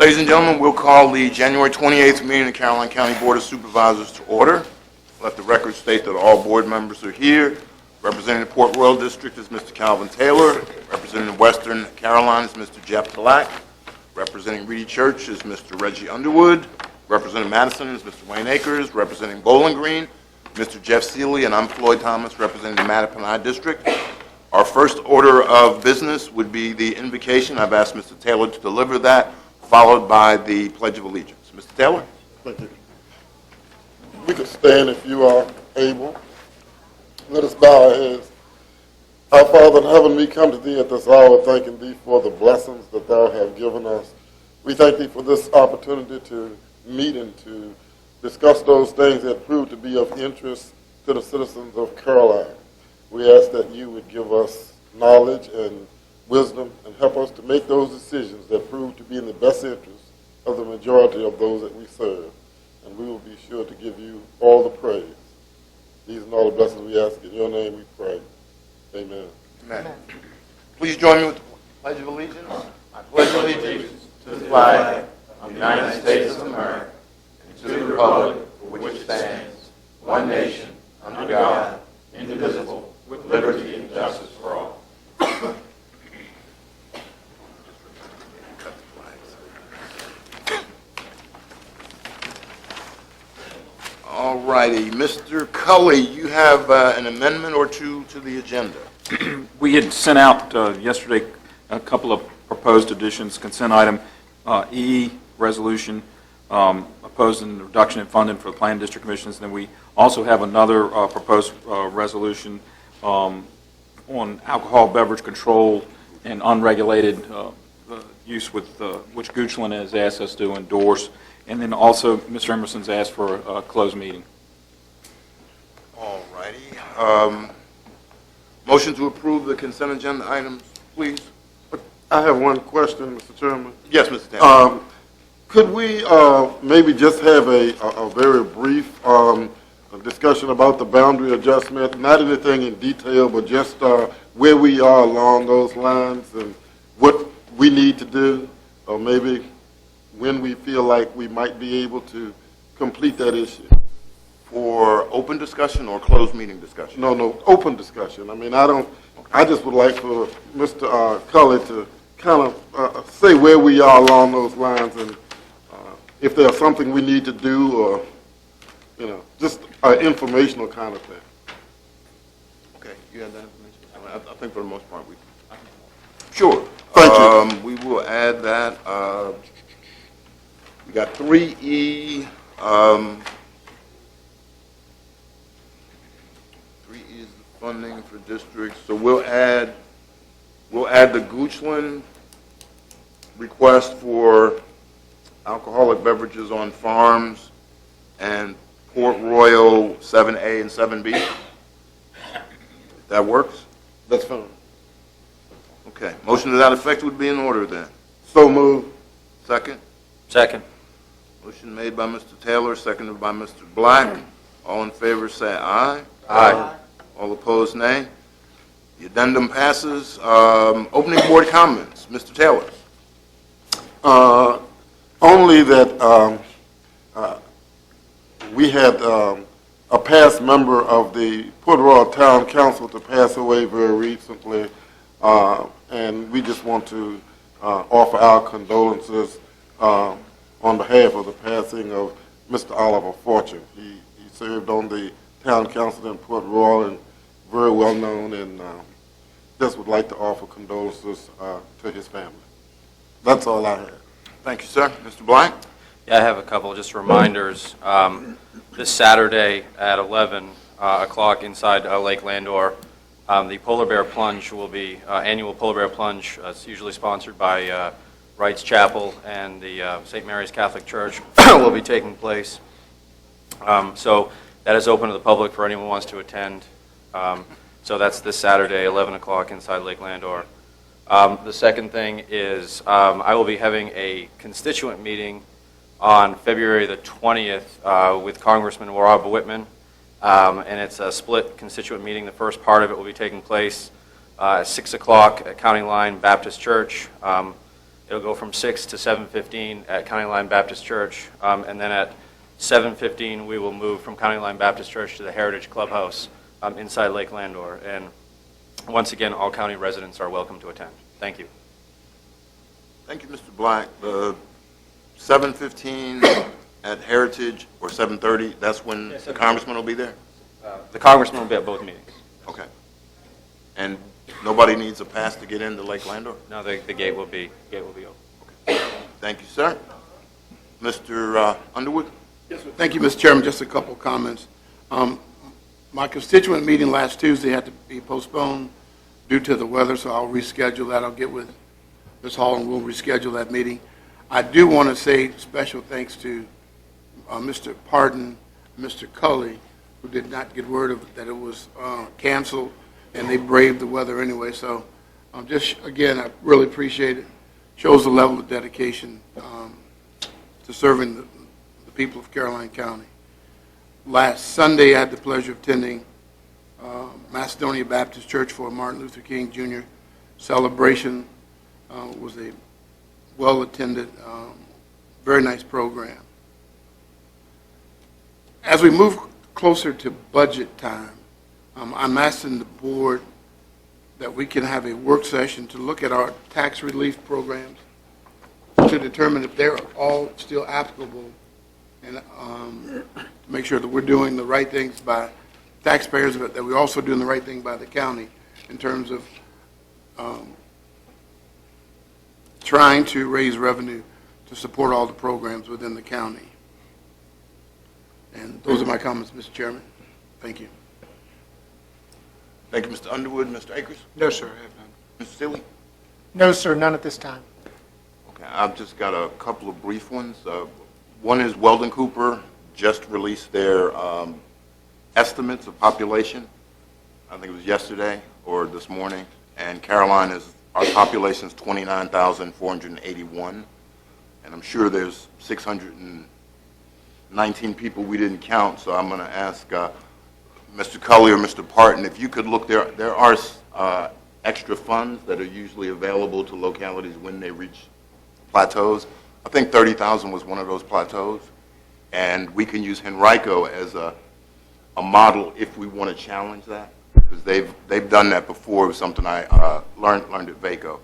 Ladies and gentlemen, we'll call the January 28th meeting of the Caroline County Board of Supervisors to order. Let the record state that all board members are here. Representing the Port Royal District is Mr. Calvin Taylor. Representing Western Carolina is Mr. Jeff Black. Representing Reedy Church is Mr. Reggie Underwood. Representing Madison is Mr. Wayne Akers. Representing Bowling Green, Mr. Jeff Seeley, and I'm Floyd Thomas, representing the Mattaponi District. Our first order of business would be the invocation. I've asked Mr. Taylor to deliver that, followed by the Pledge of Allegiance. Mr. Taylor? Thank you. We could stand if you are able. Let us bow our heads. Our Father in heaven, we come to Thee at this hour, thanking Thee for the blessings that Thou have given us. We thank Thee for this opportunity to meet and to discuss those things that prove to be of interest to the citizens of Caroline. We ask that You would give us knowledge and wisdom and help us to make those decisions that prove to be in the best interest of the majority of those that we serve. And we will be sure to give You all the praise. These and all the blessings we ask. In Your name we pray. Amen. Amen. Please join me with the Pledge of Allegiance. I pledge allegiance to the flag of the United States of America and to the republic for which it stands, one nation, under God, indivisible, with liberty and justice for all. All righty. Mr. Cully, you have an amendment or two to the agenda. We had sent out yesterday a couple of proposed additions. Consent item E, resolution opposing the reduction in funding for the Plan District Commissions. And then we also have another proposed resolution on alcohol beverage control and unregulated use with which Goochland has asked us to endorse. And then also, Mr. Emerson's asked for a closed meeting. All righty. Motion to approve the consent agenda items, please. I have one question, Mr. Chairman. Yes, Mr. Taylor. Could we maybe just have a very brief discussion about the boundary adjustment? Not anything in detail, but just where we are along those lines and what we need to do, or maybe when we feel like we might be able to complete that issue. For open discussion or closed meeting discussion? No, open discussion. I mean, I just would like for Mr. Cully to kind of say where we are along those lines and if there's something we need to do or, just an informational kind of thing. Okay, you have that information? I think for the most part we... Sure. Thank you. We will add that. We got 3E. 3E is the funding for districts. So we'll add the Goochland request for alcoholic beverages on farms and Port Royal 7A and 7B. If that works? That's fine. Okay. Motion to that effect would be in order then. So moved. Second? Second. Motion made by Mr. Taylor, seconded by Mr. Black. All in favor say aye. Aye. All opposed, nay. The addendum passes. Opening board comments. Mr. Taylor. Only that we had a past member of the Port Royal Town Council to pass away very recently, and we just want to offer our condolences on behalf of the passing of Mr. Oliver Fortune. He served on the Town Council in Port Royal and very well known, and just would like to offer condolences to his family. That's all I have. Thank you, sir. Mr. Black? Yeah, I have a couple just reminders. This Saturday at 11 o'clock inside Lake Landor, the Polar Bear Plunge will be annual Polar Bear Plunge. It's usually sponsored by Wright's Chapel and the St. Mary's Catholic Church will be taking place. So that is open to the public for anyone who wants to attend. So that's this Saturday, 11 o'clock inside Lake Landor. The second thing is I will be having a constituent meeting on February the 20th with Congressman Rob Whitman, and it's a split constituent meeting. The first part of it will be taking place at 6 o'clock at County Line Baptist Church. It'll go from 6 to 7:15 at County Line Baptist Church, and then at 7:15 we will move from County Line Baptist Church to the Heritage Clubhouse inside Lake Landor. And once again, all county residents are welcome to attend. Thank you. Thank you, Mr. Black. 7:15 at Heritage, or 7:30, that's when the congressman will be there? The congressman will be at both meetings. Okay. And nobody needs a pass to get into Lake Landor? No, the gate will be open. Thank you, sir. Mr. Underwood? Yes, sir. Thank you, Mr. Chairman. Just a couple of comments. My constituent meeting last Tuesday had to be postponed due to the weather, so I'll reschedule that. I'll get with Ms. Hall and we'll reschedule that meeting. I do want to say special thanks to Mr. Parton, Mr. Cully, who did not get word of that it was canceled, and they braved the weather anyway. So just, again, I really appreciate it. Shows the level of dedication to serving the people of Caroline County. Last Sunday, I had the pleasure of attending Macedonia Baptist Church for Martin Luther King Jr. celebration. It was a well-attended, very nice program. As we move closer to budget time, I'm asking the board that we can have a work session to look at our tax relief programs to determine if they're all still applicable, and to make sure that we're doing the right things by taxpayers, but that we're also doing the right thing by the county in terms of trying to raise revenue to support all the programs within the county. And those are my comments, Mr. Chairman. Thank you. Thank you, Mr. Underwood. Mr. Akers? No, sir, I have none. Mr. Seeley? No, sir, none at this time. Okay, I've just got a couple of brief ones. One is Weldon Cooper just released their estimates of population. I think it was yesterday or this morning. And Caroline our population is 29,481. And I'm sure there's 619 people we didn't count, so I'm going to ask Mr. Cully or Mr. Parton, if you could look, there are extra funds that are usually available to localities when they reach plateaus. I think 30,000 was one of those plateaus, and we can use Henrico as a model if we want to challenge that, because they've done that before. It was something I learned at VACO.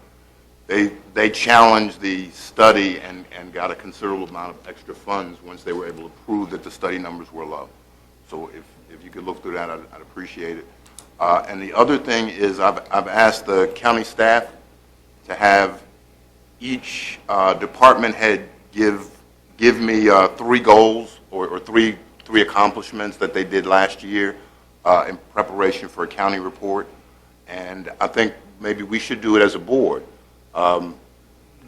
They challenged the study and got a considerable amount of extra funds once they were able to prove that the study numbers were low. So if you could look through that, I'd appreciate it. And the other thing is I've asked the county staff to have each department head give me 3 goals or three accomplishments that they did last year in preparation for a county report. And I think maybe we should do it as a board.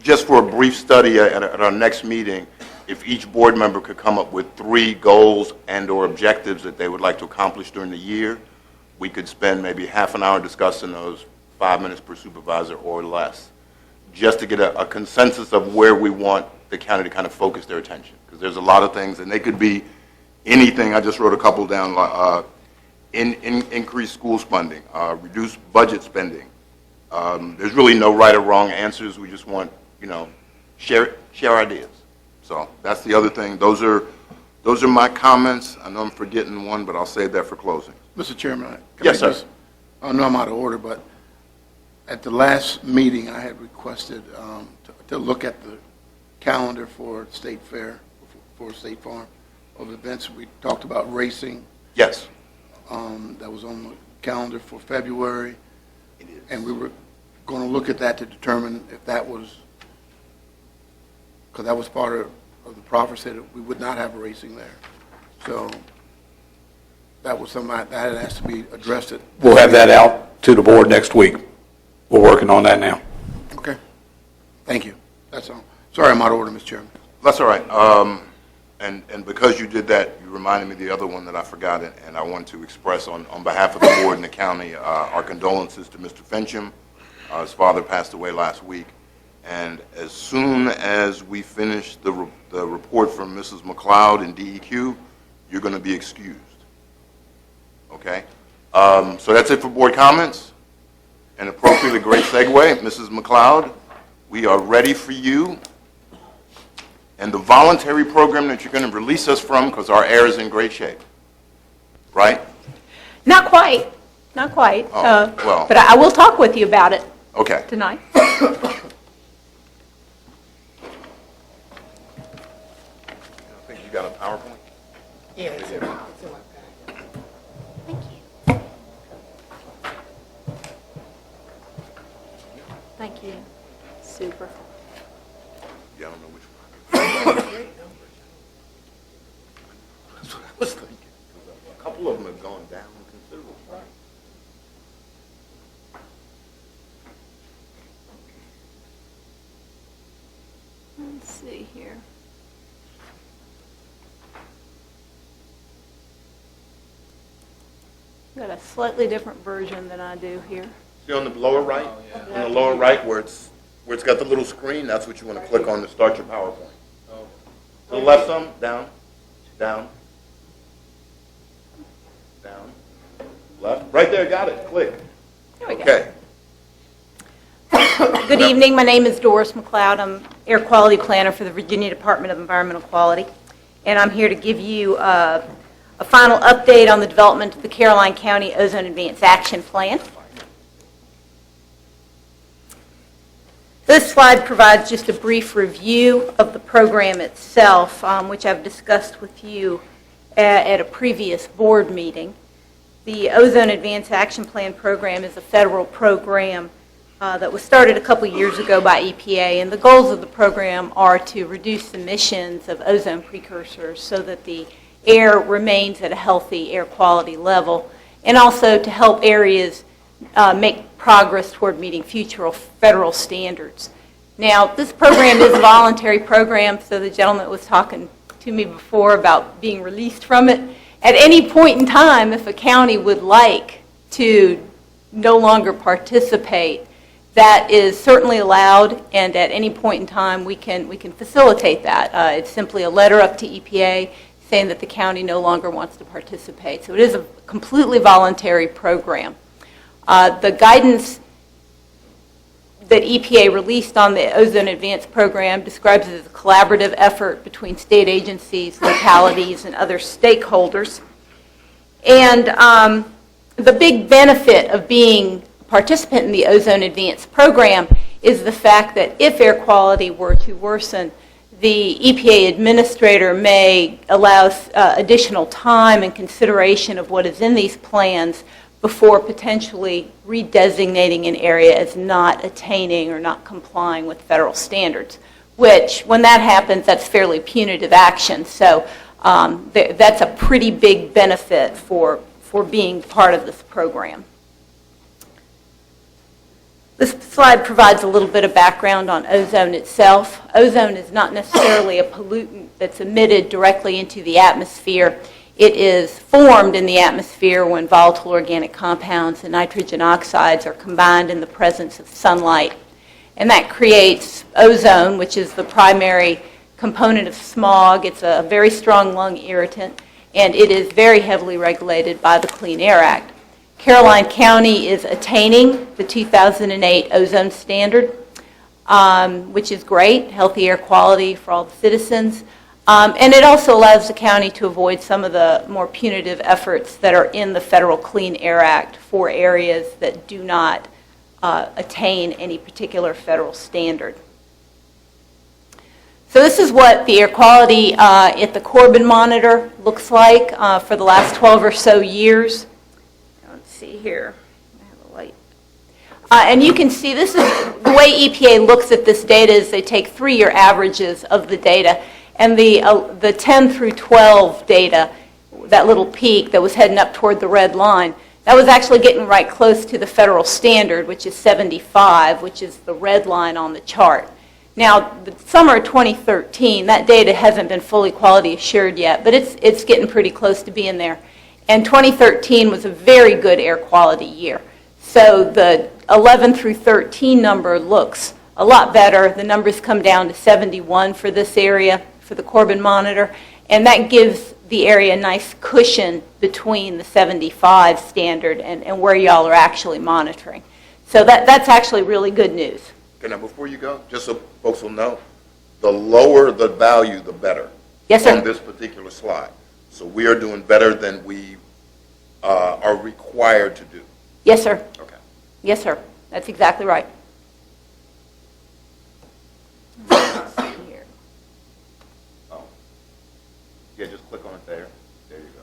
Just for a brief study at our next meeting, if each board member could come up with 3 goals and or objectives that they would like to accomplish during the year, we could spend maybe half an hour discussing those, 5 minutes per supervisor or less, just to get a consensus of where we want the county to kind of focus their attention. Because there's a lot of things, and they could be anything. I just wrote a couple down, increased school funding, reduce budget spending. There's really no right or wrong answers. We just want, share ideas. So that's the other thing. Those are my comments. I know I'm forgetting one, but I'll save that for closing. Mr. Chairman, Yes, sir. I know I'm out of order, but at the last meeting, I had requested to look at the calendar for State Fair, for State Farm, of events. We talked about racing. Yes. That was on the calendar for February. It is. And we were going to look at that to determine if that was, because that was part of the prophecy that we would not have racing there. So that was something that has to be addressed. We'll have that out to the board next week. We're working on that now. Okay. Thank you. That's all. Sorry, I'm out of order, Mr. Chairman. That's all right. And because you did that, you reminded me of the other one that I forgot, and I want to express on behalf of the board and the county our condolences to Mr. Fincham. His father passed away last week. And as soon as we finish the report from Mrs. McLeod in DEQ, you're going to be excused. Okay? So that's it for board comments. And appropriately, great segue. Mrs. McLeod, We are ready for you. And the voluntary program that you're going to release us from, because our air is in great shape, right? Not quite, not quite. Oh, well. But I will talk with you about it Okay. tonight. I think you got a PowerPoint? Yeah, it's in my bag. Thank you. Thank you. Super. Yeah, I don't know which one. That's what I was thinking. 'Cause a couple of them have gone down considerably. Let's see here. Got a slightly different version than I do here. See on the lower right? On the lower right where it's got the little screen, that's what you want to click on to start your PowerPoint. To the left some, down, down, down, left. Right there, got it. Click. There we go. Okay. Good evening. My name is Doris McLeod. I'm Air Quality Planner for the Virginia Department of Environmental Quality. And I'm here to give you a final update on the development of the Caroline County Ozone Advanced Action Plan. This slide provides just a brief review of the program itself, which I've discussed with you at a previous board meeting. The Ozone Advanced Action Plan program is a federal program that was started a couple years ago by EPA, and the goals of the program are to reduce emissions of ozone precursors so that the air remains at a healthy air quality level, and also to help areas make progress toward meeting future federal standards. Now, this program is a voluntary program, so the gentleman was talking to me before about being released from it. At any point in time, if a county would like to no longer participate, that is certainly allowed, and at any point in time, we can facilitate that. It's simply a letter up to EPA saying that the county no longer wants to participate. So it is a completely voluntary program. The guidance that EPA released on the Ozone Advanced program describes it as a collaborative effort between state agencies, localities, and other stakeholders. And the big benefit of being a participant in the Ozone Advanced program is the fact that if air quality were to worsen, the EPA administrator may allow additional time and consideration of what is in these plans before potentially redesignating an area as not attaining or not complying with federal standards, which, when that happens, that's fairly punitive action. So that's a pretty big benefit for being part of this program. This slide provides a little bit of background on ozone itself. Ozone is not necessarily a pollutant that's emitted directly into the atmosphere. It is formed in the atmosphere when volatile organic compounds and nitrogen oxides are combined in the presence of sunlight. And that creates ozone, which is the primary component of smog. It's a very strong lung irritant, and it is very heavily regulated by the Clean Air Act. Caroline County is attaining the 2008 ozone standard, which is great, healthy air quality for all the citizens. And it also allows the county to avoid some of the more punitive efforts that are in the Federal Clean Air Act for areas that do not attain any particular federal standard. So this is what the air quality at the Corbin monitor looks like for the last 12 or so years. Let's see here. I have a light. And you can see this is the way EPA looks at this data is they take 3-year averages of the data. And the 10 through 12 data, that little peak that was heading up toward the red line, that was actually getting right close to the federal standard, which is 75, which is the red line on the chart. Now, the summer of 2013, that data hasn't been fully quality assured yet, but it's getting pretty close to being there. And 2013 was a very good air quality year. So the 11 through 13 number looks a lot better. The numbers come down to 71 for this area, for the Corbin monitor, and that gives the area a nice cushion between the 75 standard and where y'all are actually monitoring. So that's actually really good news. Okay, now before you go, just so folks will know, the lower the value, the better. Yes, sir. On this particular slide. So we are doing better than we are required to do. Yes, sir. Okay. Yes, sir. That's exactly right. Let's see here. Oh. Yeah, just click on it there. There you go.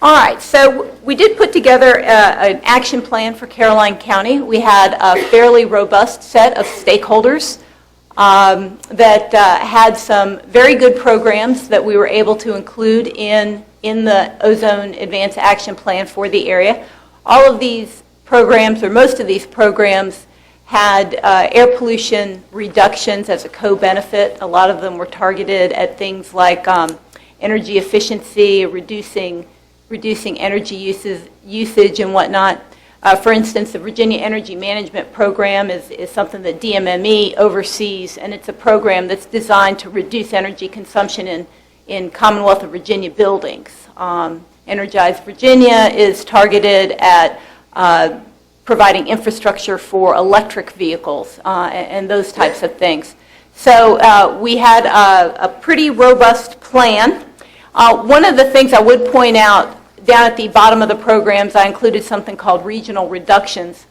All right, so we did put together an action plan for Caroline County. We had a fairly robust set of stakeholders that had some very good programs that we were able to include in the Ozone Advanced Action Plan for the area. All of these programs, or most of these programs, had air pollution reductions as a co-benefit. A lot of them were targeted at things like energy efficiency, reducing energy usage and whatnot. For instance, the Virginia Energy Management Program is something that DMME oversees, and it's a program that's designed to reduce energy consumption in Commonwealth of Virginia buildings. Energize Virginia is targeted at providing infrastructure for electric vehicles and those types of things. So we had a pretty robust plan. One of the things I would point out, down at the bottom of the programs, I included something called regional reductions.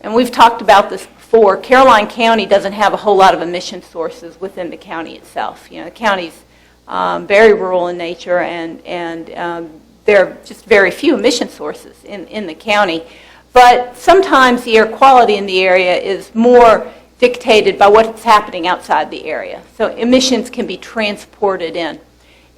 And we've talked about this before. Caroline County doesn't have a whole lot of emission sources within the county itself. You know, the county's very rural in nature, and there are just very few emission sources in the county. But sometimes the air quality in the area is more dictated by what's happening outside the area. So emissions can be transported in.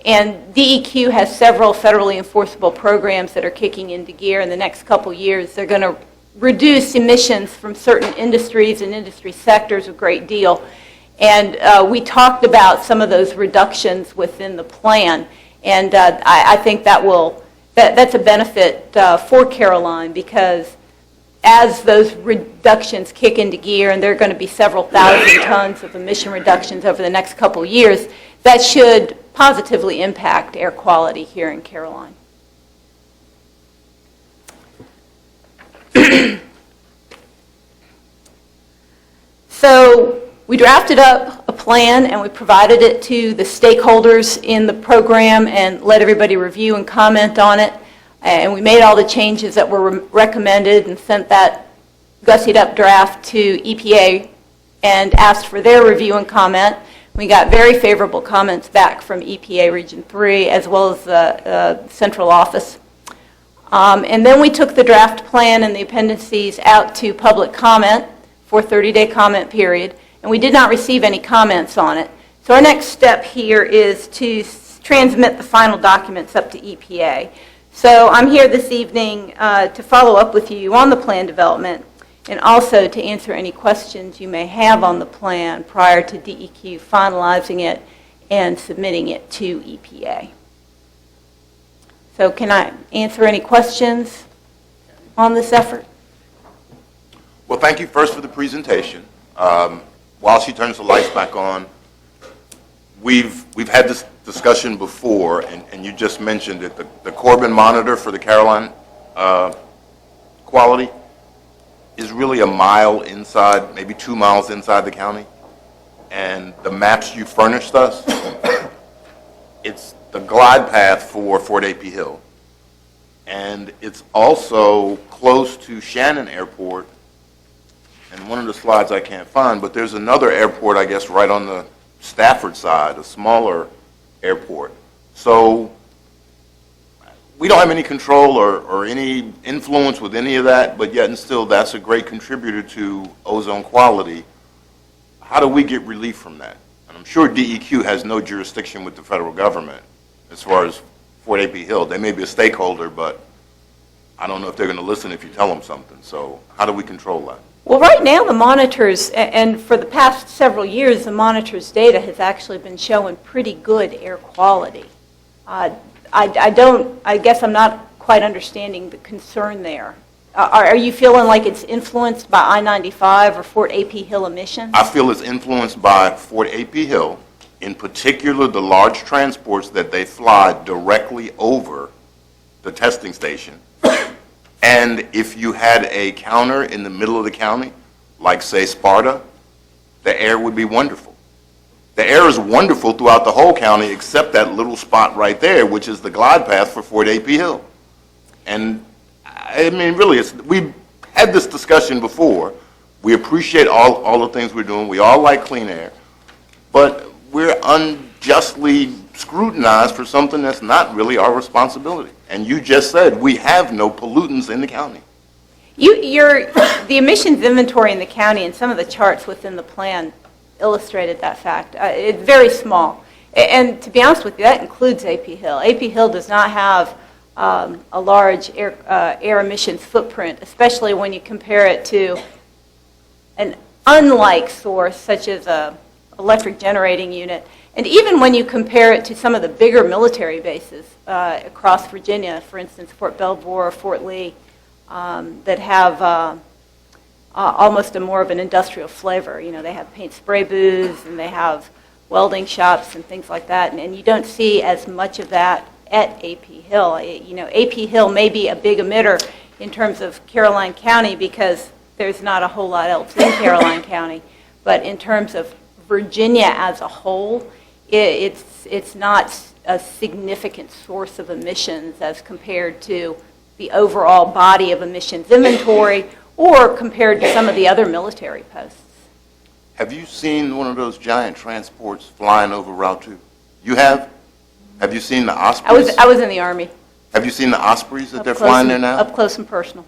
And DEQ has several federally enforceable programs that are kicking into gear in the next couple years. They're going to reduce emissions from certain industries and industry sectors a great deal. And we talked about some of those reductions within the plan. And I think that's a benefit for Caroline, because as those reductions kick into gear, and there are going to be several thousand tons of emission reductions over the next couple years, that should positively impact air quality here in Caroline. So we drafted up a plan and we provided it to the stakeholders in the program and let everybody review and comment on it. And we made all the changes that were recommended and sent that gussied up draft to EPA and asked for their review and comment. We got very favorable comments back from EPA Region 3 as well as the central office. And then we took the draft plan and the appendices out to public comment for a 30-day comment period, and we did not receive any comments on it. So our next step here is to transmit the final documents up to EPA. So I'm here this evening to follow up with you on the plan development and also to answer any questions you may have on the plan prior to DEQ finalizing it and submitting it to EPA. So can I answer any questions on this effort? Well, thank you first for the presentation. While she turns the lights back on, we've had this discussion before, and you just mentioned it, the Corbin monitor for the Caroline quality is really a mile inside, maybe 2 miles inside the county. And the maps you furnished us, it's the glide path for Fort A.P. Hill. And it's also close to Shannon Airport. And one of the slides I can't find, but there's another airport, I guess, right on the Stafford side, a smaller airport. So we don't have any control or any influence with any of that, but yet and still that's a great contributor to ozone quality. How do we get relief from that? And I'm sure DEQ has no jurisdiction with the federal government as far as Fort A.P. Hill. They may be a stakeholder, but I don't know if they're going to listen if you tell them something. So how do we control that? Well, right now the monitors, and for the past several years, the monitors' data has actually been showing pretty good air quality. I guess I'm not quite understanding the concern there. Are you feeling like it's influenced by I-95 or Fort A.P. Hill emissions? I feel it's influenced by Fort A.P. Hill, in particular the large transports that they fly directly over the testing station, And if you had a counter in the middle of the county, like say Sparta, the air would be wonderful. The air is wonderful throughout the whole county except that little spot right there, which is the glide path for Fort AP Hill. And I mean, really, we've had this discussion before. We appreciate all the things we're doing. We all like clean air. But we're unjustly scrutinized for something that's not really our responsibility. And you just said we have no pollutants in the county. The emissions inventory in the county and some of the charts within the plan illustrated that fact. It's very small. And to be honest with you, that includes AP Hill. AP Hill does not have a large air emissions footprint, especially when you compare it to an unlike source such as a electric generating unit. And even when you compare it to some of the bigger military bases across Virginia, for instance, Fort Belvoir, Fort Lee, that have almost more of an industrial flavor. You know, they have paint spray booths and they have welding shops and things like that, and you don't see as much of that at AP Hill. You know, AP Hill may be a big emitter in terms of Caroline County because there's not a whole lot else in Caroline County, but in terms of Virginia as a whole, it's not a significant source of emissions as compared to the overall body of emissions inventory or compared to some of the other military posts. Have you seen one of those giant transports flying over Route 2? You have? Have you seen the Ospreys? I was in the Army. Have you seen the Ospreys that Up they're close flying and- there now? Up close and personal.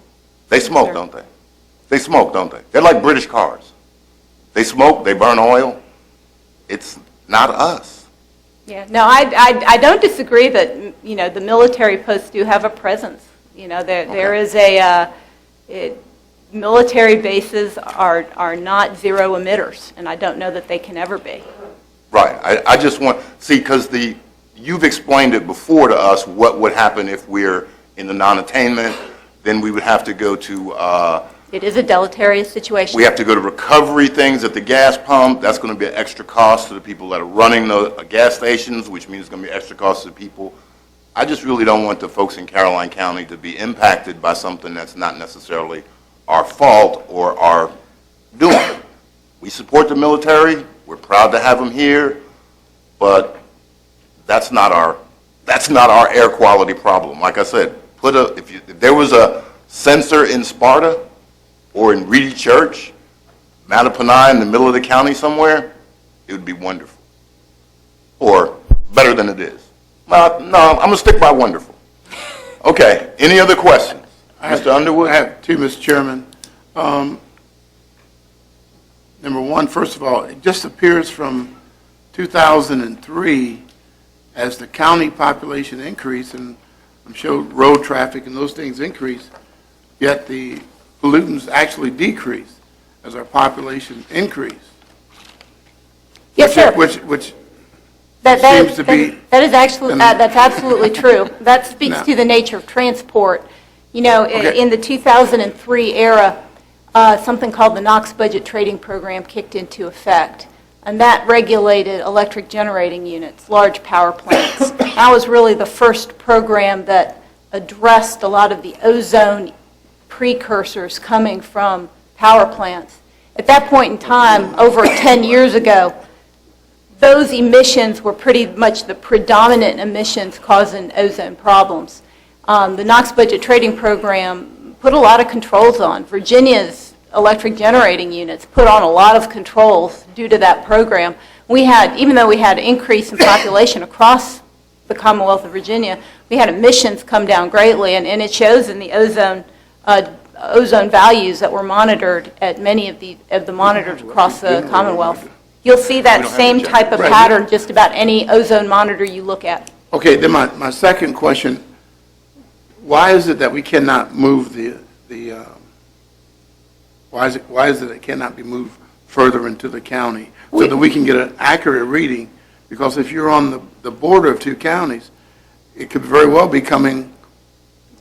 They smoke, Sure. don't they? They smoke, don't they? They're like British cars. They smoke, they burn oil. It's not us. Yeah, no, I don't disagree that, you know, the military posts do have a presence. You know, there is military bases are not zero emitters, and I don't know that they can ever be. Right. I just want, see, because you've explained it before to us what would happen if we're in the non-attainment, then we would have to go to, It is a deleterious situation. we have to go to recovery things at the gas pump. That's going to be an extra cost to the people that are running the gas stations, which means it's going to be extra cost to the people. I just really don't want the folks in Caroline County to be impacted by something that's not necessarily our fault or our doing. We support the military. We're proud to have them here, but that's not our air quality problem. Like I said, if there was a sensor in Sparta or in Reedy Church, Mattapanai in the middle of the county somewhere, it would be wonderful, or better than it is. Well, no, I'm going to stick by wonderful. Okay, any other questions? Mr. Underwood? I have two, Mr. Chairman. Number one, first of all, it just appears from 2003 as the county population increased, and I'm sure road traffic and those things increase, yet the pollutants actually decrease as our population increased. Yes, sir. Which That seems to be- that is actually, that's absolutely true. That speaks Now- to the nature of transport. You know, Okay. in the 2003 era, something called the NOx budget trading program kicked into effect, and that regulated electric generating units, large power plants. That was really the first program that addressed a lot of the ozone precursors coming from power plants. At that point in time, over 10 years ago, those emissions were pretty much the predominant emissions causing ozone problems. The NOx budget trading program put a lot of controls on. Virginia's electric generating units put on a lot of controls due to that program. Even though we had an increase in population across the Commonwealth of Virginia, we had emissions come down greatly, and it shows in the ozone values that were monitored at many of the monitors across the Commonwealth. You'll see that same type of Right. pattern just about any ozone monitor you look at. Okay, then my second question, why is it that we cannot move why is it it cannot be moved further into the county so that we can get an accurate reading? Because if you're on the border of two counties, it could very well be coming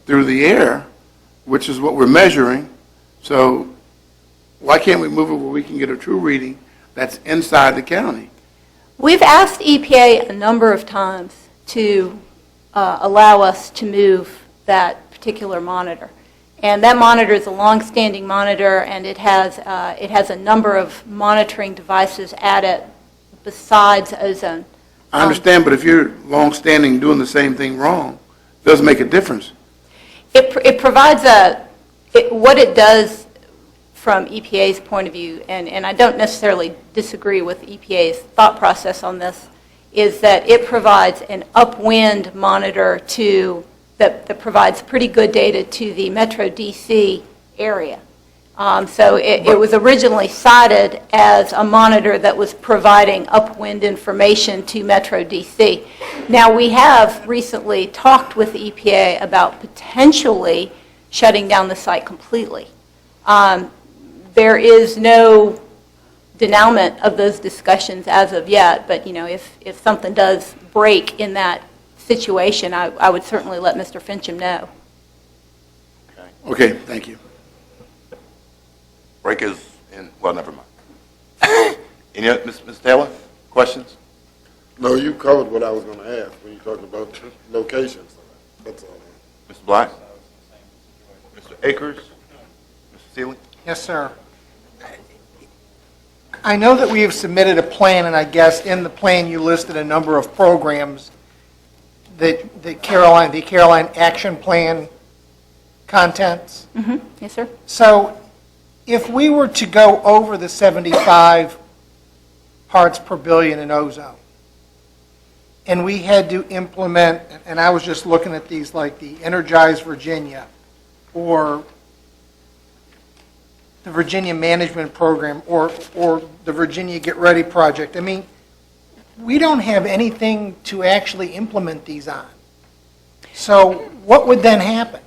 through the air, which is what we're measuring. So why can't we move it where we can get a true reading that's inside the county? We've asked EPA a number of times to allow us to move that particular monitor. And that monitor is a long-standing monitor, and it has a number of monitoring devices at it besides ozone. I understand, but if you're long-standing doing the same thing wrong, it doesn't make a difference. It provides what it does from EPA's point of view, and I don't necessarily disagree with EPA's thought process on this, is that it provides an upwind monitor that provides pretty good data to the Metro DC area. So it was originally cited as a monitor that was providing upwind information to Metro DC. Now, we have recently talked with the EPA about potentially shutting down the site completely. There is no denouement of those discussions as of yet, but if something does break in that situation, I would certainly let Mr. Fincham know. Okay, thank you. Break is in, well, never mind. Any other, Ms. Taylor, questions? No, you covered what I was going to ask when you talked about locations. That's all. Mr. Black? Mr. Akers? Mr. Seeley? Yes, sir. I know that we have submitted a plan, and I guess in the plan you listed a number of programs that the Caroline Action Plan contents. Yes, sir. So if we were to go over the 75 parts per billion in ozone, and we had to implement, and I was just looking at these like the Energize Virginia or the Virginia Management Program or the Virginia Get Ready Project. I mean, we don't have anything to actually implement these on. So what would then happen?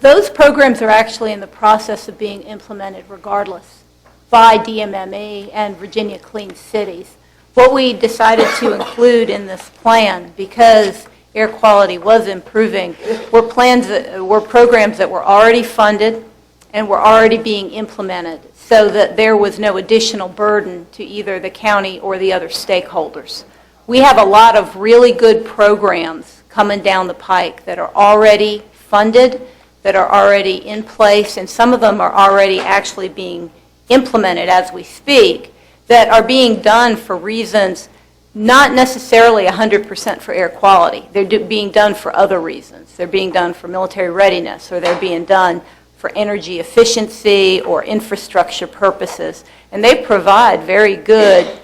Those programs are actually in the process of being implemented regardless by DMME and Virginia Clean Cities. What we decided to include in this plan, because air quality was improving, were programs that were already funded and were already being implemented, so that there was no additional burden to either the county or the other stakeholders. We have a lot of really good programs coming down the pike that are already funded, that are already in place, and some of them are already actually being implemented as we speak, that are being done for reasons not necessarily 100% for air quality. They're being done for other reasons. They're being done for military readiness, or they're being done for energy efficiency or infrastructure purposes. And they provide very good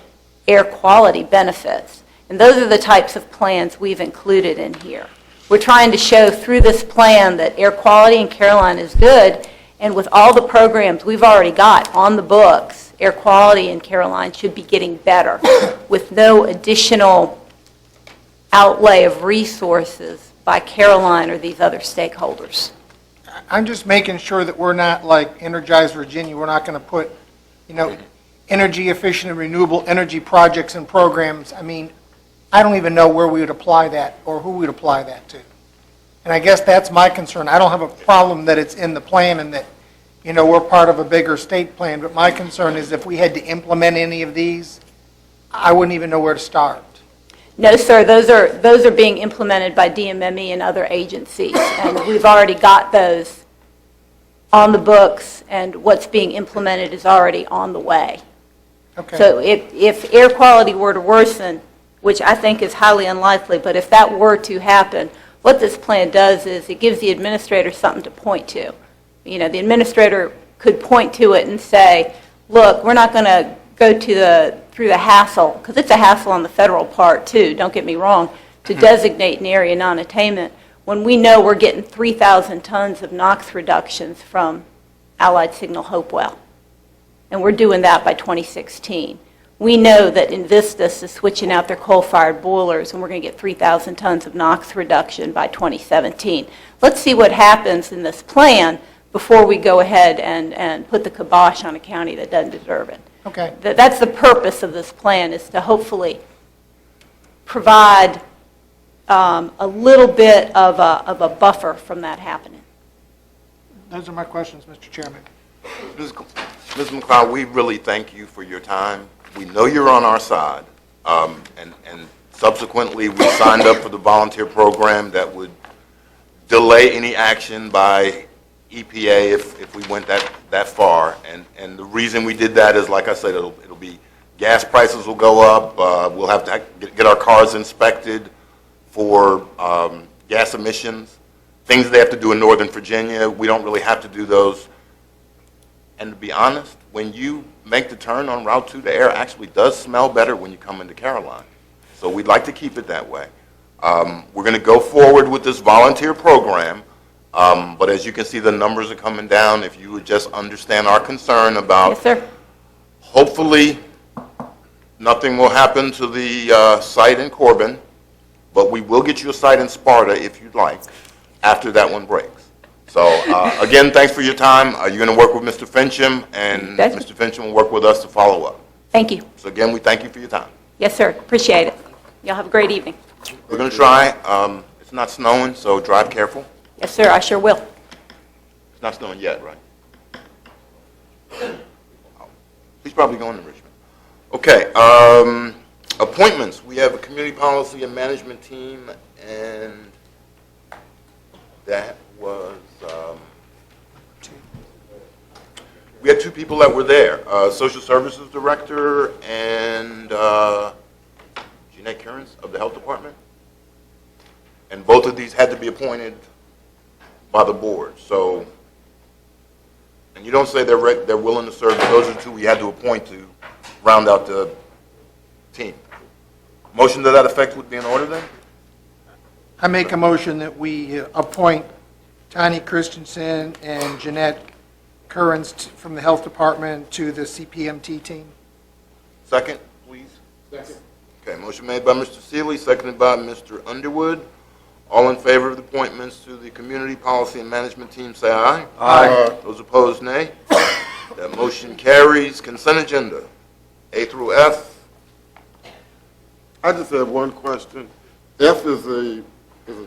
air quality benefits. And those are the types of plans we've included in here. We're trying to show through this plan that air quality in Caroline is good, and with all the programs we've already got on the books, air quality in Caroline should be getting better with no additional outlay of resources by Caroline or these other stakeholders. I'm just making sure that we're not like Energize Virginia. We're not going to put, energy efficient and renewable energy projects and programs. I mean, I don't even know where we would apply that or who we'd apply that to. And I guess that's my concern. I don't have a problem that it's in the plan and that, we're part of a bigger state plan, but my concern is if we had to implement any of these, I wouldn't even know where to start. No, sir, those are being implemented by DMME and other agencies, and we've already got those on the books, and what's being implemented is already on the way. Okay. So if air quality were to worsen, which I think is highly unlikely, but if that were to happen, what this plan does is it gives the administrator something to point to. The administrator could point to it and say, look, we're not going to go through the hassle, because it's a hassle on the federal part too, don't get me wrong, to designate an area non-attainment when we know we're getting 3,000 tons of NOx reductions from Allied Signal Hopewell. And we're doing that by 2016. We know that Invistas is switching out their coal-fired boilers, and we're going to get 3,000 tons of NOx reduction by 2017. Let's see what happens in this plan before we go ahead and put the kibosh on a county that doesn't deserve it. Okay. That's the purpose of this plan, is to hopefully provide a little bit of a buffer from that happening. Those are my questions, Mr. Chairman. Ms. McLeod, we really thank you for your time. We know you're on our side, and subsequently we signed up for the volunteer program that would delay any action by EPA if we went that far. And the reason we did that is, like I said, it'll be, gas prices will go up, we'll have to get our cars inspected for gas emissions, things they have to do in Northern Virginia. We don't really have to do those. And to be honest, when you make the turn on Route 2, the air actually does smell better when you come into Caroline. So we'd like to keep it that way. We're going to go forward with this volunteer program, but as you can see, the numbers are coming down. If you would just understand our concern about, Yes, sir. hopefully, nothing will happen to the site in Corbin, but we will get you a site in Sparta if you'd like, after that one breaks. So, again, thanks for your time. You're going to work with Mr. Fincham, and That's- Mr. Fincham will work with us to follow up. Thank you. So again, we thank you for your time. Yes, sir. Appreciate it. Y'all have a great evening. We're going to try. It's not snowing, so drive careful. Yes, sir. I sure will. It's not snowing yet, right? He's probably going to Richmond. Okay, appointments. We have a community policy and management team, and that was, we had two people that were there, Social Services Director and Jeanette Kearns of the Health Department. And both of these had to be appointed by the board. So, and you don't say they're willing to serve, but those are the two we had to appoint to round out the team. Motion to that effect would be in order then? I make a motion that we appoint Tani Christensen and Jeanette Currens from the Health Department to the CPMT team. Second, please. Second. Okay, motion made by Mr. Seeley, seconded by Mr. Underwood. All in favor of the appointments to the Community Policy and Management Team, say aye. Aye. Those opposed, nay. That motion carries. Consent agenda, A through F. I just have one question. F is a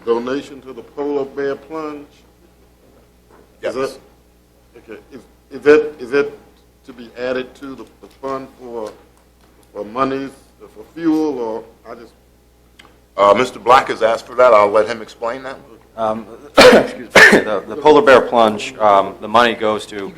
donation to the polar bear plunge? Yes. Is that, okay, is that to be added to the fund for monies, for fuel, or I just, Mr. Black has asked for that. I'll let him explain that. Excuse me, the Polar Bear Plunge, the money goes to,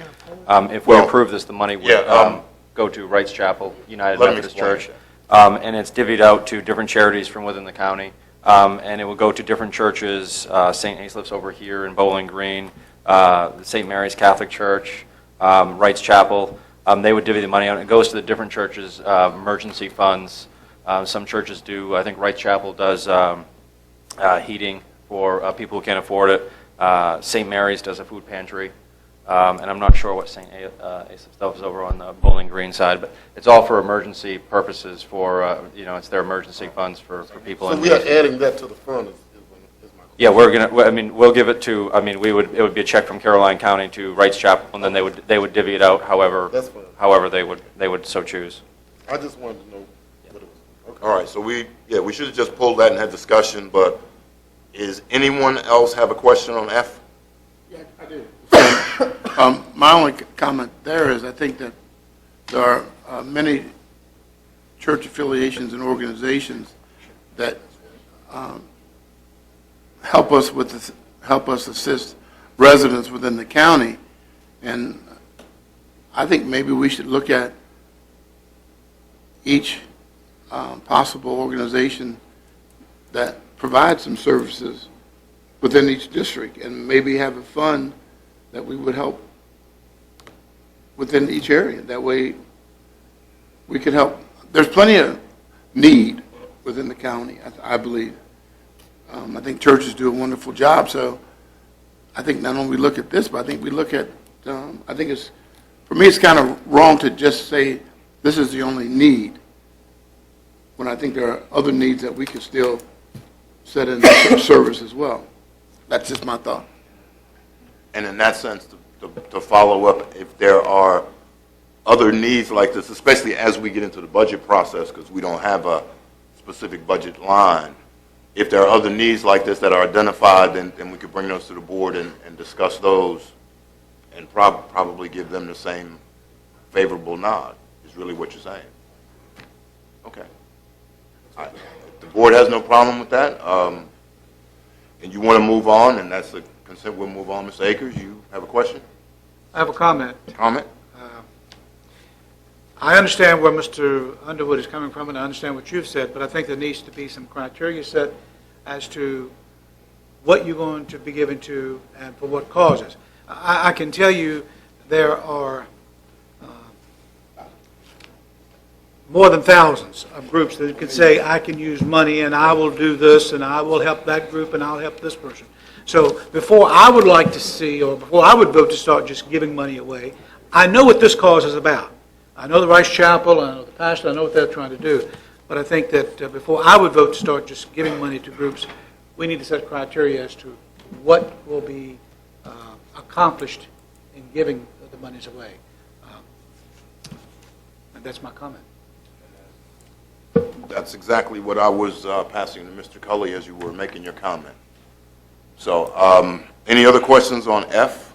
if we Well, approve this, the money would yeah, go to Wrights Chapel, United let him Methodist explain Church. And it's divvied out to different charities from within the county. And it will go to different churches, St. Aslip's over here in Bowling Green, the St. Mary's Catholic Church, Wrights Chapel. They would divvy the money out. It goes to the different churches' emergency funds. Some churches do, I think Wrights Chapel does heating for people who can't afford it. St. Mary's does a food pantry. And I'm not sure what St. Asaph's does over on the Bowling Green side, but it's all for emergency purposes for, it's their emergency funds for people so in we are need. adding that to the fund is my question. Yeah, we'll give it to, it would be a check from Caroline County to Wrights Chapel, and then they would divvy it out That's fine. however they would so choose. I just wanted to know what it was. Okay. All right, so we should have just pulled that and had discussion, but is anyone else have a question on F? Yeah, I do. My only comment there is I think that there are many church affiliations and organizations that help us assist residents within the county, and I think maybe we should look at each possible organization that provides some services within each district, and maybe have a fund that we would help within each area. That way, we could help. There's plenty of need within the county, I believe. I think churches do a wonderful job, so I think not only we look at this, but I think we look at, I think it's, for me, it's kind of wrong to just say this is the only need, when I think there are other needs that we could still set in service as well. That's just my thought. And in that sense, to follow up, if there are other needs like this, especially as we get into the budget process, because we don't have a specific budget line, if there are other needs like this that are identified, then we could bring those to the board and discuss those, and probably give them the same favorable nod, is really what you're saying. Okay. The board has no problem with that, and you want to move on, and that's the consent, we'll move on. Ms. Akers, you Have a question? I have a comment. Comment? I understand where Mr. Underwood is coming from, and I understand what you've said, but I think there needs to be some criteria set as to what you're going to be given to and for what causes. I can tell you there are more than thousands of groups that can say, I can use money and I will do this and I will help that group and I'll help this person. So before I would like to see, or before I would vote to start just giving money away, I know what this cause is about. I know the Rice Chapel, I know the pastor, I know what they're trying to do. But I think that before I would vote to start just giving money to groups, we need to set criteria as to what will be accomplished in giving the monies away. And that's my comment. That's exactly what I was passing to Mr. Cully as you were making your comment. So, any other questions on F?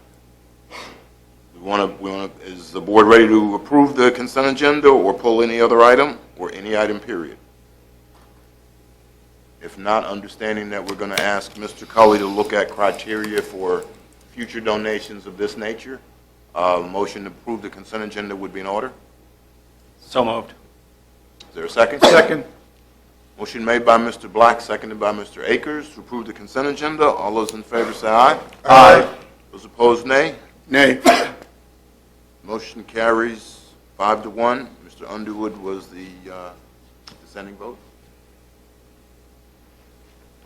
Is the board ready to approve the consent agenda or pull any other item or any item, period? If not, understanding that we're going to ask Mr. Cully to look at criteria for future donations of this nature, motion to approve the consent agenda would be in order. So moved. Is there a second? Second. Motion made by Mr. Black, seconded by Mr. Akers to approve the consent agenda. All those in favor say aye. Aye. Those opposed, nay. Nay. Motion carries 5-1. Mr. Underwood was the dissenting vote.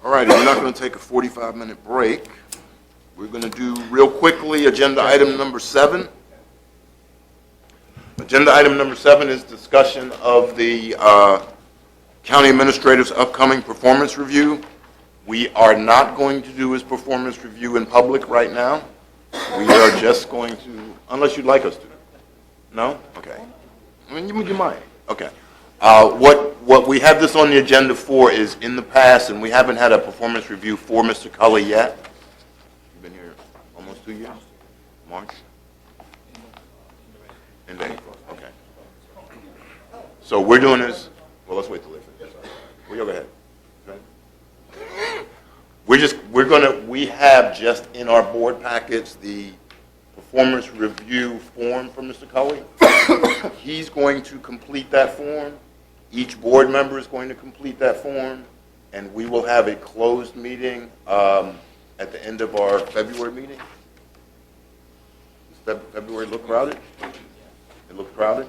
All right, we're not going to take a 45-minute break. We're going to do real quickly agenda item number 7. Agenda item number 7 is discussion of the county administrator's upcoming performance review. We are not going to do his performance review in public right now. We are just going to, unless you'd like us to. No? Okay. I mean, you might. Okay. What we have this on the agenda for is in the past, and we haven't had a performance review for Mr. Cully yet. You've been here almost 2 years? March? In April. Okay. So we're doing this, well, let's wait till they finish. Well, you go ahead. Okay. We have just in our board packets the performance review form for Mr. Cully. He's going to complete that form. Each board member is going to complete that form, and we will have a closed meeting at the end of our February meeting. Does February look crowded? It looks crowded?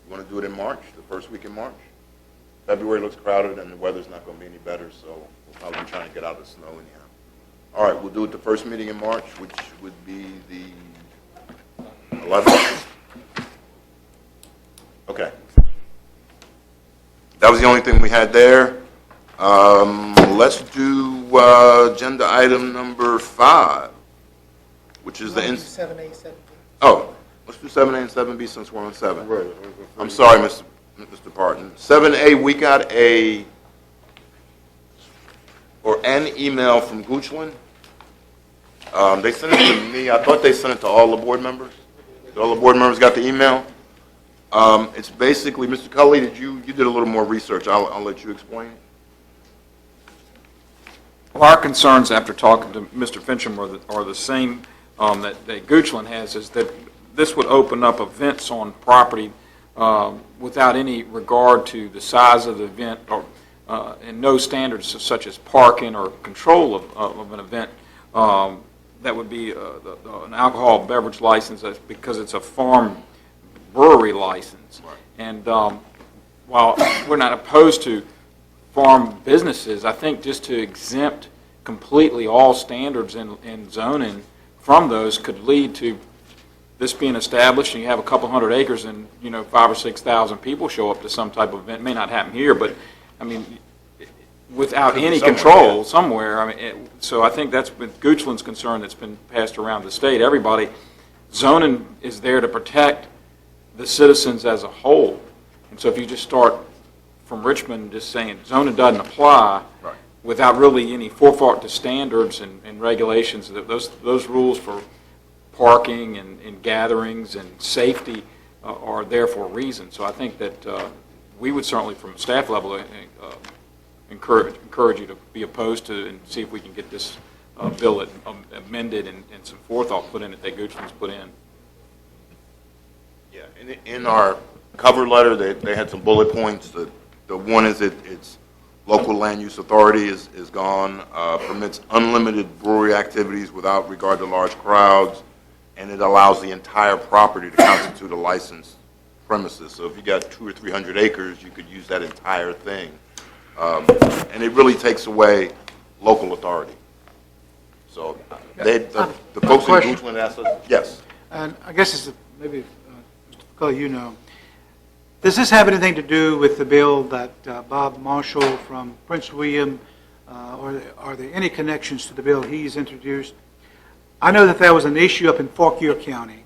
You want to do it in March, the first week in March? February looks crowded, and the weather's not going to be any better, so we'll probably be trying to get out of the snow anyhow. All right, we'll do it the first meeting in March, which would be the 11th. Okay. That was the only thing we had there. Let's do agenda item number 5, which is the... 7A, 7B. Oh, let's do 7A and 7B since we're on 7. Right. I'm sorry, Mr. Parton. 7A, we got an email from Goochland. They sent it to me. I thought they sent it to all the board members. Did all the board members got the email? It's basically, Mr. Cully, you did a little more research. I'll let you explain it. Well, our concerns after talking to Mr. Fincham are the same that Goochland has, is that this would open up events on property without any regard to the size of the event or and no standards such as parking or control of an event. That would be an alcohol beverage license because it's a farm brewery license. Right. And while we're not opposed to farm businesses, I think just to exempt completely all standards in zoning from those could lead to this being established, and you have a couple hundred acres and 5,000 or 6,000 people show up to some type of event. It may not happen here, but I mean, without any control somewhere. I mean, so I think that's been Goochland's concern that's been passed around the state. Everybody, zoning is there to protect the citizens as a whole. And so if you just start from Richmond just saying zoning doesn't apply, right, without really any forethought to standards and regulations, those rules for parking and gatherings and safety are there for a reason. So I think that we would certainly, from a staff level, encourage you to be opposed to and see if we can get this bill amended and some forethought put in that Goochland's put in. Yeah, in our cover letter, they had some bullet points. The one is it's local land use authority is gone, permits unlimited brewery activities without regard to large crowds, and it allows the entire property to constitute a licensed premises. So if you got 200 or 300 acres, you could use that entire thing. And it really takes away local authority. So the folks in question. Goochland asked us, yes. And I guess it's maybe, Mr. McCullough, you know, does this have anything to do with the bill that Bob Marshall from Prince William, or are there any connections to the bill he's introduced? I know that there was an issue up in Fauquier County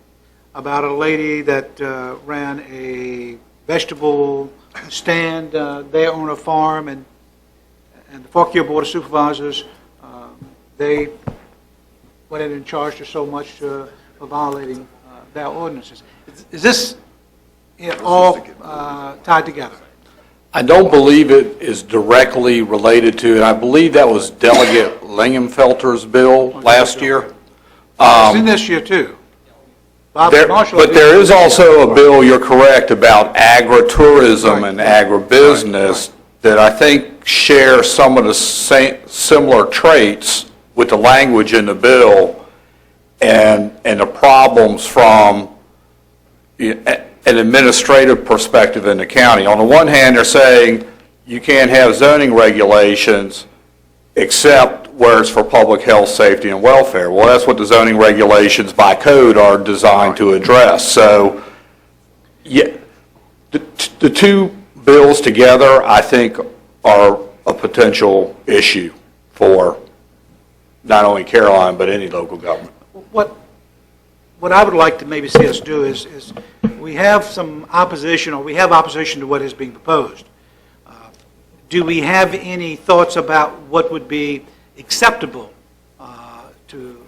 about a lady that ran a vegetable stand there on a farm, and the Fauquier Board of Supervisors, they went in and charged her so much for violating their ordinances. Is this all tied together? I don't believe it is directly related to, and I believe that was Delegate Lingenfelter's bill last year. It's in this year, too. Bob Marshall. But there is also a bill, you're correct, about agritourism and agribusiness that I think share some of the similar traits with the language in the bill and the problems from an administrative perspective in the county. On the one hand, they're saying you can't have zoning regulations except where it's for public health, safety, and welfare. Well, that's what the zoning regulations by code are designed to address. So, yeah, the two bills together, I think, are a potential issue for not only Caroline, but any local government. What I would like to maybe see us do is we have some opposition, or we have opposition to what is being proposed. Do we have any thoughts about what would be acceptable to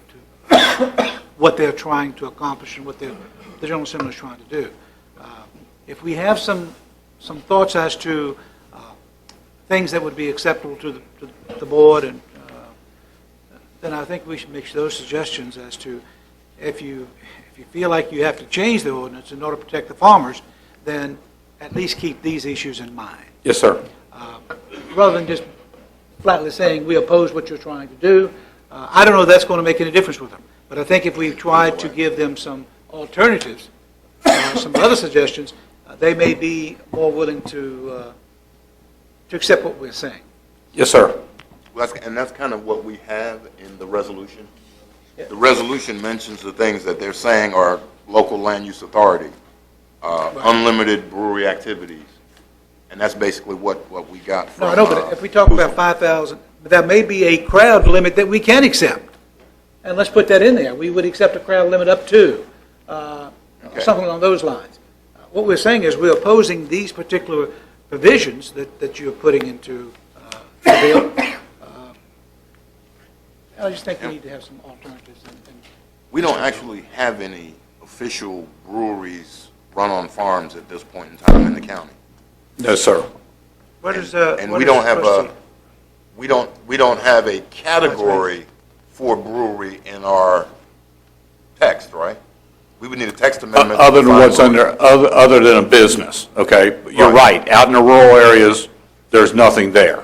what they're trying to accomplish and what the General Assembly is trying to do? If we have some thoughts as to things that would be acceptable to the board, and then I think we should make those suggestions as to if you feel like you have to change the ordinance in order to protect the farmers, then at least keep these issues in mind. Yes, sir. Rather than just flatly saying, we oppose what you're trying to do. I don't know if that's going to make any difference with them. But I think if we try to give them some alternatives, some other suggestions, they may be more willing to accept what we're saying. Yes, sir. And that's kind of what we have in the resolution. The resolution mentions the things that they're saying are local land use authority, unlimited brewery activities, and that's basically what we got from... No, I know, but if we talk about 5,000, that may be a crowd limit that we can accept. And let's put that in there. We would accept a crowd limit up to, something along those lines. What we're saying is we're opposing these particular provisions that you're putting into the bill. I just think we need to have some alternatives. We don't actually have any official breweries run on farms at this point in time in the county. No, sir. And we don't have we don't have a category for brewery in our text, right? We would need a text amendment. Other than what's other than a business, okay? You're right. Out in the rural areas, there's nothing there.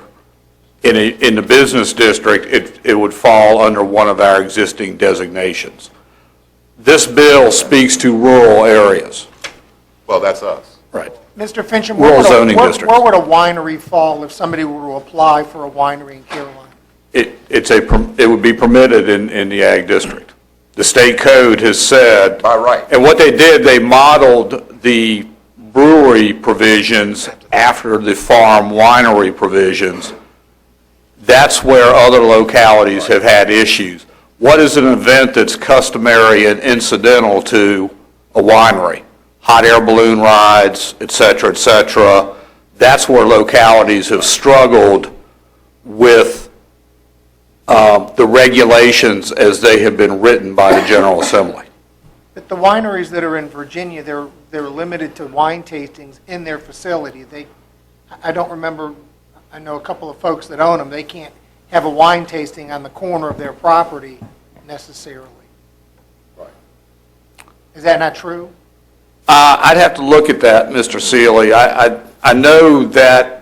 In the business district, it would fall under one of our existing designations. This bill speaks to rural areas. Well, that's us. Right. Mr. Fincham, Rural zoning districts. where would a winery fall if somebody were to apply for a winery in Caroline? It would be permitted in the ag district. The state code has said. By right. And what they did, they modeled the brewery provisions after the farm winery provisions. That's where other localities have had issues. What is an event that's customary and incidental to a winery? Hot air balloon rides, et cetera, et cetera. That's where localities have struggled with the regulations as they have been written by the General Assembly. But the wineries that are in Virginia, they're limited to wine tastings in their facility. I don't remember, I know a couple of folks that own them, they can't have a wine tasting on the corner of their property necessarily. Right. Is that not true? I'd have to look at that, Mr. Seeley. I know that